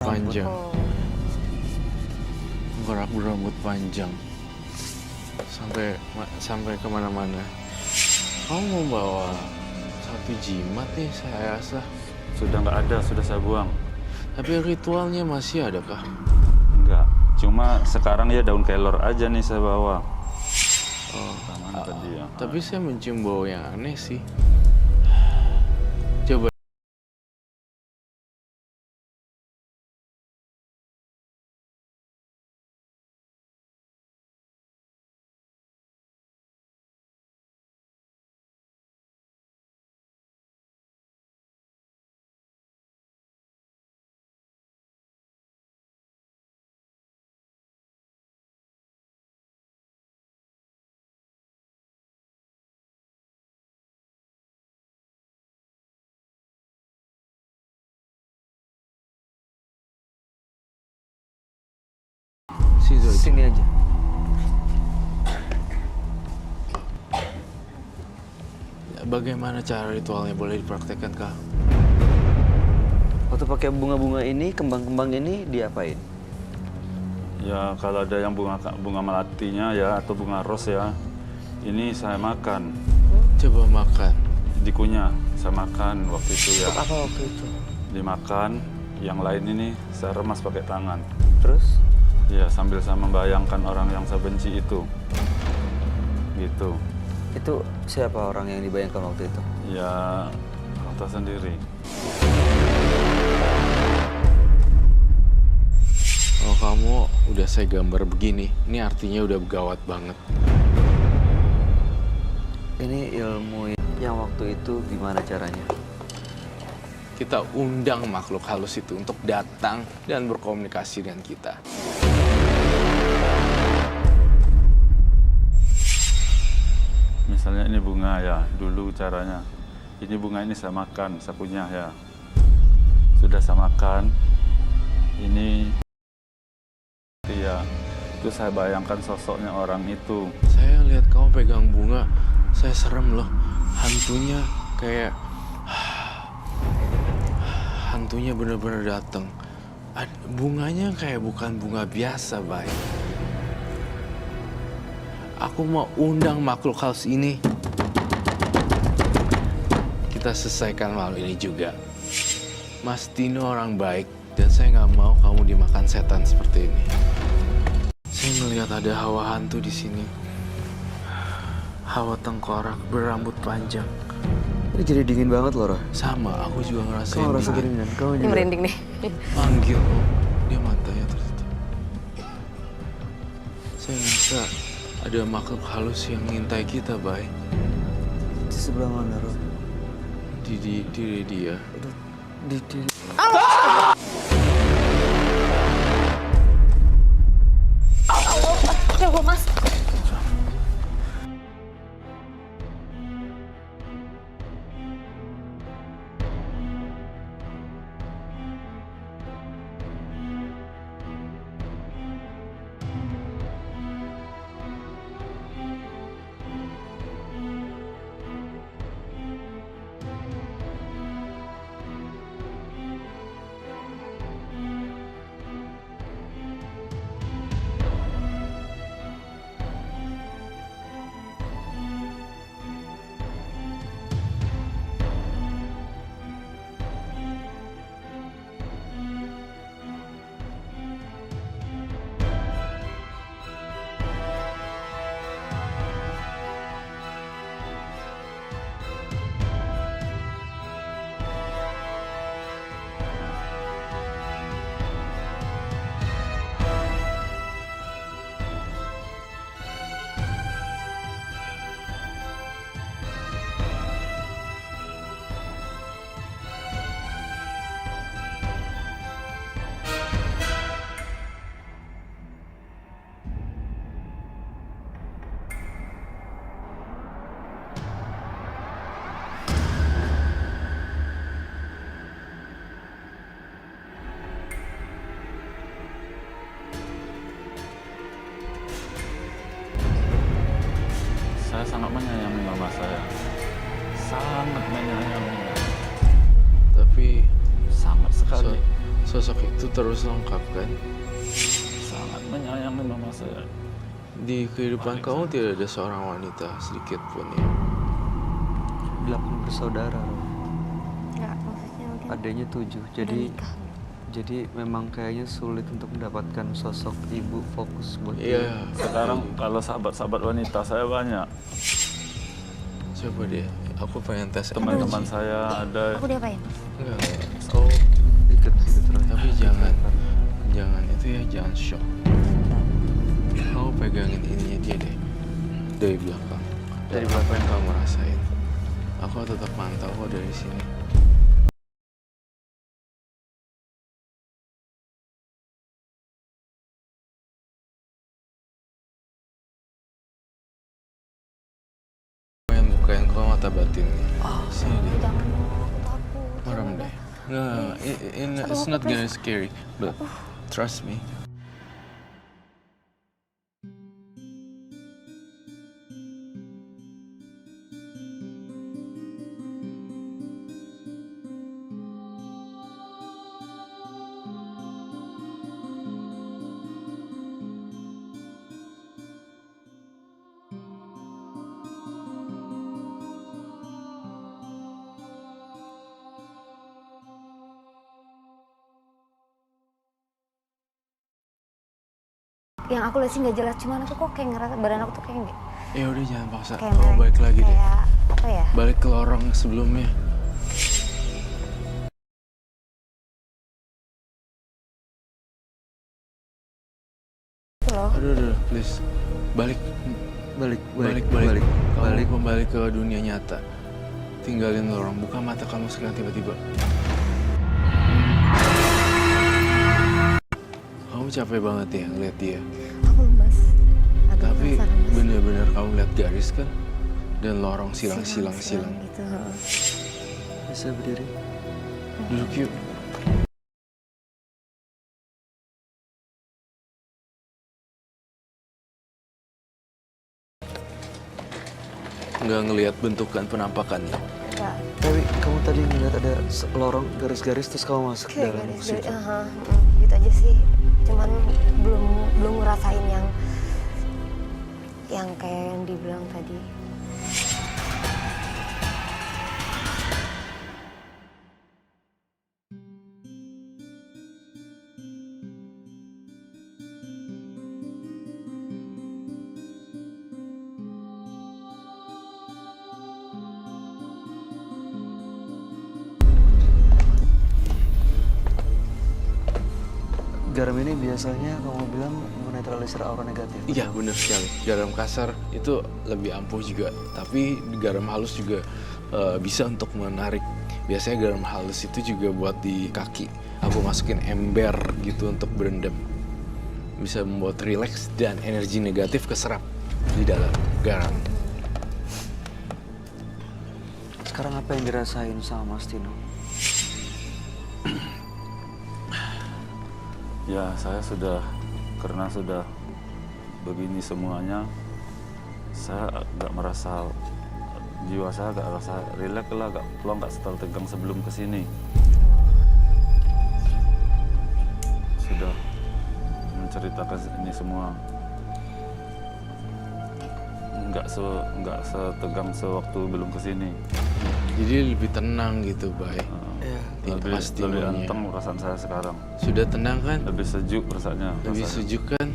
Panjang. Berambut panjang. Sampai kemana-mana. Kamu mau bawa satu jimat nih saya rasa. Sudah nggak ada, sudah saya buang. Tapi ritualnya masih ada kah? Enggak, cuma sekarang ya daun kelor aja nih saya bawa. Taman tadi ya. Tapi saya mencium bau yang aneh sih. Coba. Sini aja. Bagaimana cara ritualnya boleh dipraktekkan kah? Waktu pakai bunga-bunga ini, kembang-kembang ini diapain? Ya kalau ada yang bunga melatinya ya atau bunga ros ya, ini saya makan. Coba makan. Dikunyah saya makan waktu itu ya. Apa waktu itu? Dimakan, yang lain ini saya remas pakai tangan. Terus? Ya sambil saya membayangkan orang yang saya benci itu. Gitu. Itu siapa orang yang dibayangkan waktu itu? Ya orang tua sendiri. Oh kamu udah saya gambar begini, ini artinya udah gawat banget. Ini ilmu yang waktu itu gimana caranya? Kita undang makhluk halus itu untuk datang dan berkomunikasi dengan kita. Misalnya ini bunga ya, dulu caranya. Ini bunga ini saya makan, saya punya ya. Sudah saya makan, ini ya. Itu saya bayangkan sosoknya orang itu. Saya lihat kamu pegang bunga, saya serem loh. Hantunya kayak... Hantunya bener-bener datang. Bunganya kayak bukan bunga biasa, Bay. Aku mau undang makhluk halus ini. Kita selesaikan malam ini juga. Mas Dino orang baik, dan saya nggak mau kamu dimakan setan seperti ini. Saya melihat ada hawa hantu di sini. Hawa tengkorak berambut panjang. Ini jadi dingin banget loh, Roh. Sama, aku juga ngerasain. Kamu rasa dingin. gini kan? Kamu Ini juga. merinding nih. Manggil, dia matanya tertutup. Saya ngerasa ada makhluk halus yang ngintai kita, Bay. Di sebelah mana, Roh? Di dia. Aduh, di. Coba mas. Saya sangat menyayangi mama saya. Sangat menyayangi. Tapi Sangat sekali. sosok itu terus lengkap kan? Sangat menyayangi mama saya. Di kehidupan kamu tidak ada seorang wanita sedikit pun ya? 8 bersaudara, Roh. Enggak, maksudnya mungkin Adanya 7. Jadi memang kayaknya sulit untuk mendapatkan sosok ibu fokus buat dia. Iya. Sekarang kalau sahabat-sahabat wanita saya banyak. Coba deh, aku pengen tes. Teman-teman saya ada. aku diapain? Enggak. Oh, Ikut situ terus. tapi jangan itu ya, jangan shock. Kamu pegangin ininya dia deh, dari belakang. Dari Dan apa belakang. yang kamu rasain? Aku tetap mantau kok dari sini. Pengen bukain kau mata batinnya. Sini deh. Jangan dong, aku takut. Merem Jangan deh. Nggak, it's not gonna scary, but trust me. Yang aku lihat sih nggak jelas, cuman aku kok kayak ngerasa badan aku tuh kayak Ya udah jangan paksa. kayak Kamu balik lagi deh. kayak apa ya? Balik ke lorong sebelumnya. Please, balik. Balik. Kamu kembali ke dunia nyata. Tinggalin lorong, buka mata kamu sekarang tiba-tiba. Kamu capek banget ya ngeliat dia. Aku lemas. Agak Tapi merasa lemas. bener-bener kamu lihat garis kan? Dan lorong silang. Gitu. Bisa berdiri. Duduk yuk. Nggak ngelihat bentukan penampakannya. Enggak. Tapi kamu tadi ngeliat ada lorong garis-garis terus kamu masuk Kayak dalam garis, situ. gitu aja sih. Cuman belum ngerasain yang kayak yang dibilang tadi. Garam ini biasanya kamu bilang menetralisir aura negatif. Iya benar sekali. Garam kasar itu lebih ampuh juga, tapi garam halus juga bisa untuk menarik. Biasanya garam halus itu juga buat di kaki. Aku masukin ember gitu untuk berendam. Bisa membuat rileks dan energi negatif keserap di dalam garam. Sekarang apa yang dirasain sama Mas Tino? Ya, karena sudah begini semuanya, saya agak merasa, jiwa saya agak rasa rileks lah, agak plong, agak setel tegang sebelum kesini. Sudah menceritakan ini semua. Enggak setegang sewaktu belum kesini. Jadi lebih tenang gitu, Bay. Iya. Lebih anteng perasaan saya sekarang. Sudah tenang kan? Lebih sejuk perasaannya. Lebih rasanya. sejuk kan?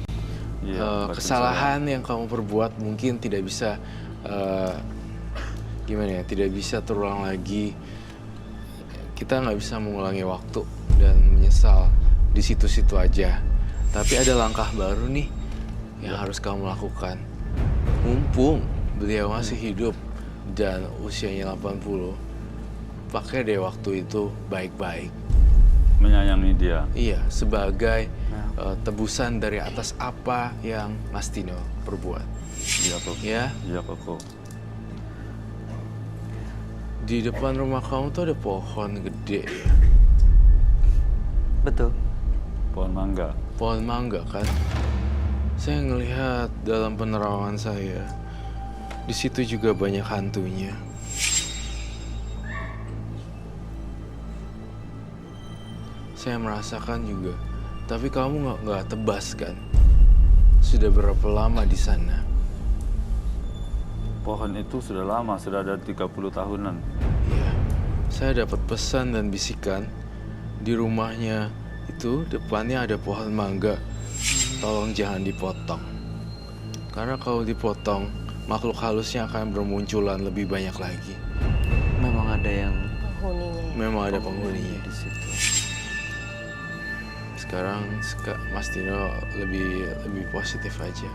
Iya, batin Kesalahan yang kamu perbuat mungkin tidak bisa tidak bisa terulang lagi. Kita nggak bisa mengulangi waktu dan menyesal di situ-situ aja. Tapi ada langkah baru nih yang harus kamu lakukan. Mumpung beliau masih hidup dan usianya 80, pakai deh waktu itu baik-baik. menyayangi dia. Iya, sebagai tebusan dari atas apa yang Mas Tino perbuat. Iya, Koko. Ya, Iya, Koko. di depan rumah kamu tuh ada pohon gede ya. Betul. Pohon mangga. Pohon mangga kan? Saya ngelihat dalam penerawangan saya, di situ juga banyak hantunya. Saya merasakan juga, tapi kamu nggak tebas kan? Sudah berapa lama di sana? Pohon itu sudah lama, sudah ada 30 tahunan. Iya, saya dapat pesan dan bisikan di rumahnya itu depannya ada pohon mangga. Tolong jangan dipotong, karena kalau dipotong makhluk halusnya akan bermunculan lebih banyak lagi. Memang ada yang Penghuninya ya. Memang ada penghuninya. di situ. Sekarang Mas Tino lebih positif aja.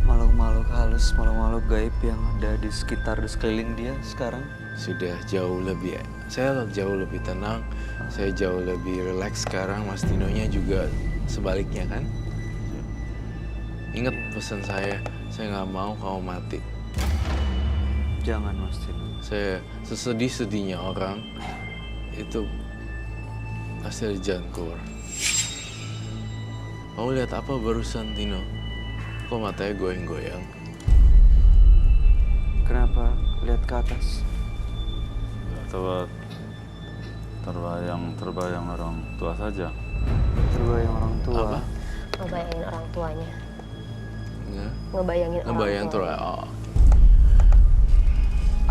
Makhluk-makhluk halus, makhluk-makhluk gaib yang ada di sekeliling dia sekarang. Sudah jauh lebih, saya jauh lebih tenang, saya jauh lebih rileks sekarang. Mas Tinonya juga sebaliknya kan? Ingat pesan saya nggak mau kamu mati. Jangan Mas Tino. Saya sesedih-sedihnya orang itu pasti ada jalan keluar. Kamu lihat apa barusan, Tino? Kok matanya goyang-goyang? Kenapa lihat ke atas? Atau terbayang orang tua saja. Terbayang orang tua. Apa? Ngebayangin orang tuanya. Nggak? Ngebayangin orang Ngebayang tuanya. terus. Oh.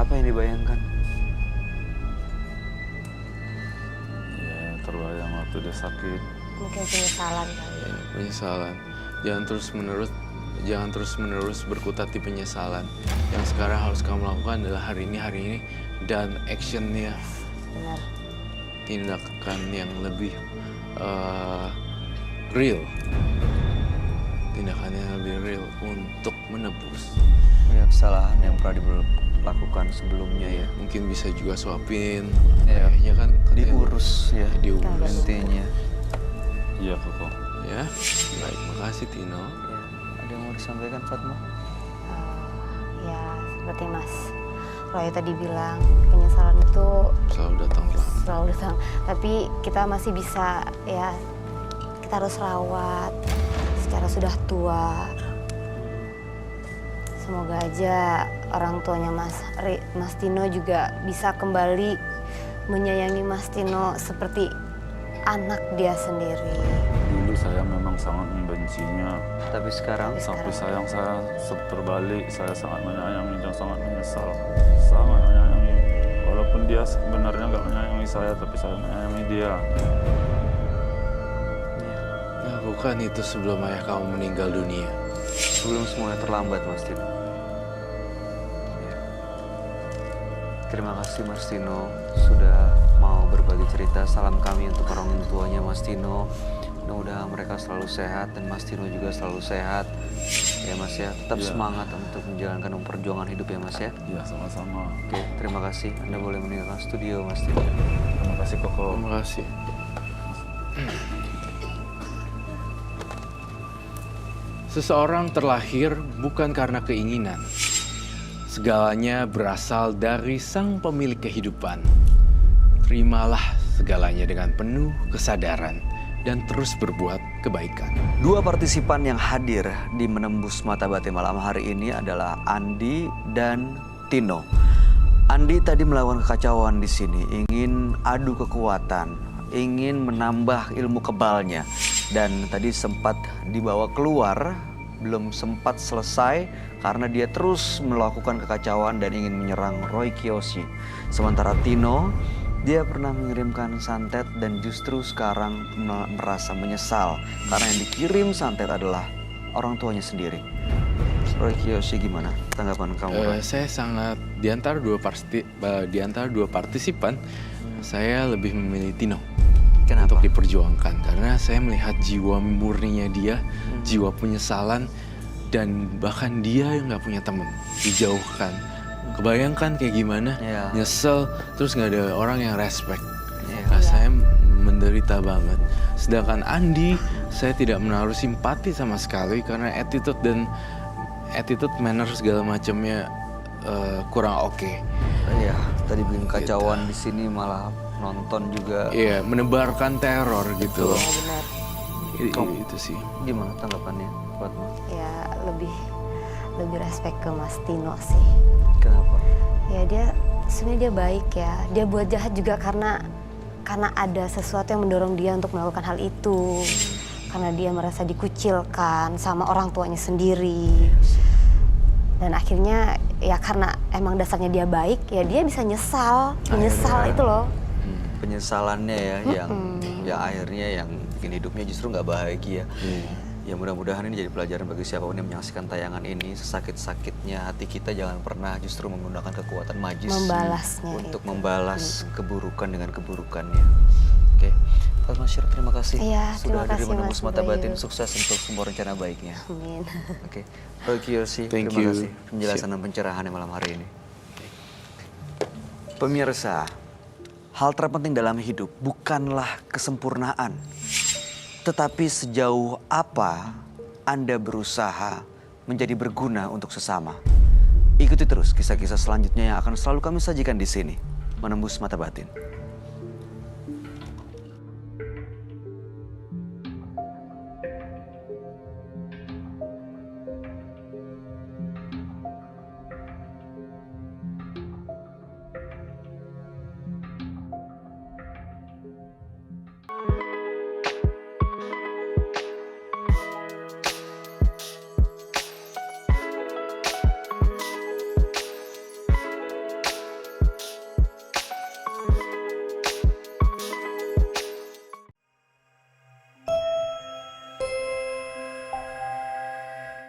Apa yang dibayangkan? Ya, terbayang waktu dia sakit. Mungkin penyesalan kali. Ya, penyesalan. Jangan terus-menerus berkutat di penyesalan. Yang sekarang harus kamu lakukan adalah hari ini dan actionnya, Benar. tindakan yang lebih real. tindakan yang lebih real untuk menebus. Ya, kesalahan yang pernah dilakukan sebelumnya ya. Mungkin bisa juga suapin. Ya. Kayaknya kan katanya- Diurus ya. Diurus. Intinya. Iya Koko. Ya, baik. Makasih Tino. Ya. Ada yang mau disampaikan Fatma? Ya seperti Mas Roy tadi bilang, penyesalan itu Selalu datang lambat. selalu datang. Tapi kita masih bisa ya, kita harus rawat secara sudah tua. Semoga aja orang tuanya Mas Tino juga bisa kembali menyayangi Mas Tino seperti anak dia sendiri. Dulu saya memang sangat membencinya. Tapi sekarang Tapi sayang saya terbalik, saya sangat menyayangi dan sangat menyesal. Sangat menyayangi. Walaupun dia sebenarnya nggak menyayangi saya, tapi saya menyayangi dia. Lakukan itu sebelum ayah kamu meninggal dunia. sebelum semuanya terlambat Mas Tino. Ya. Terima kasih Mas Tino sudah mau berbagi cerita. Salam kami untuk orang tuanya Mas Tino. Mudah-mudahan mereka selalu sehat dan Mas Tino juga selalu sehat. Ya Mas ya, tetap Iya. semangat untuk menjalankan perjuangan hidup ya Mas ya. Ya sama-sama. Oke, terima kasih. Anda boleh meninggalkan studio Mas Tino. Terima kasih Koko. Terima kasih. Seseorang terlahir bukan karena keinginan. Segalanya berasal dari sang pemilik kehidupan. Terimalah segalanya dengan penuh kesadaran dan terus berbuat kebaikan. Dua partisipan yang hadir di Menembus Mata Batin malam hari ini adalah Andi dan Tino. Andi tadi melakukan kekacauan di sini, ingin adu kekuatan, ingin menambah ilmu kebalnya. Dan tadi sempat dibawa keluar, belum sempat selesai karena dia terus melakukan kekacauan dan ingin menyerang Roy Kiyoshi. Sementara Tino, dia pernah mengirimkan santet dan justru sekarang merasa menyesal karena yang dikirim santet adalah orang tuanya sendiri. Roy Kiyoshi, gimana tanggapan kamu? Roy? Saya sangat di antara dua partisipan, saya lebih memilih Tino. Kenapa? Untuk diperjuangkan karena saya melihat jiwa murninya dia, jiwa penyesalan, dan bahkan dia yang nggak punya teman, dijauhkan. Kebayangkan kayak gimana? Iya. Nyesel, terus nggak ada orang yang respect. Iya. Rasanya menderita banget. Sedangkan Andi, saya tidak menaruh simpati sama sekali karena attitude, manner segala macamnya kurang oke. Iya, tadi bikin kacauan di sini malah nonton juga. Iya, menebarkan teror gitu loh. Benar. Itu sih. Gimana tanggapannya, Fatma? Ya lebih respect ke Mas Tino sih. Kenapa? Ya dia sebenarnya dia baik ya. Dia buat jahat juga karena ada sesuatu yang mendorong dia untuk melakukan hal itu. Karena dia merasa dikucilkan sama orang tuanya sendiri. Dan akhirnya ya karena emang dasarnya dia baik, ya dia bisa menyesal itu loh. Penyesalannya ya, yang akhirnya yang bikin hidupnya justru nggak bahagia. Ya mudah-mudahan ini jadi pelajaran bagi siapapun yang menyaksikan tayangan ini. Sesakit-sakitnya hati kita jangan pernah justru menggunakan kekuatan magis Membalasnya untuk itu. membalas keburukan dengan keburukannya. Oke, Fatma Syir, terima kasih Iya, sudah terima hadir di kasih, Menembus Mas Mata Batin. Bayu. Sukses untuk semua rencana baiknya. Amin. Oke, Roy Kiyoshi, Thank terima you. kasih penjelasan dan pencerahan malam hari ini. Pemirsa, hal terpenting dalam hidup bukanlah kesempurnaan, tetapi sejauh apa Anda berusaha menjadi berguna untuk sesama. Ikuti terus kisah-kisah selanjutnya yang akan selalu kami sajikan di sini, Menembus Mata Batin.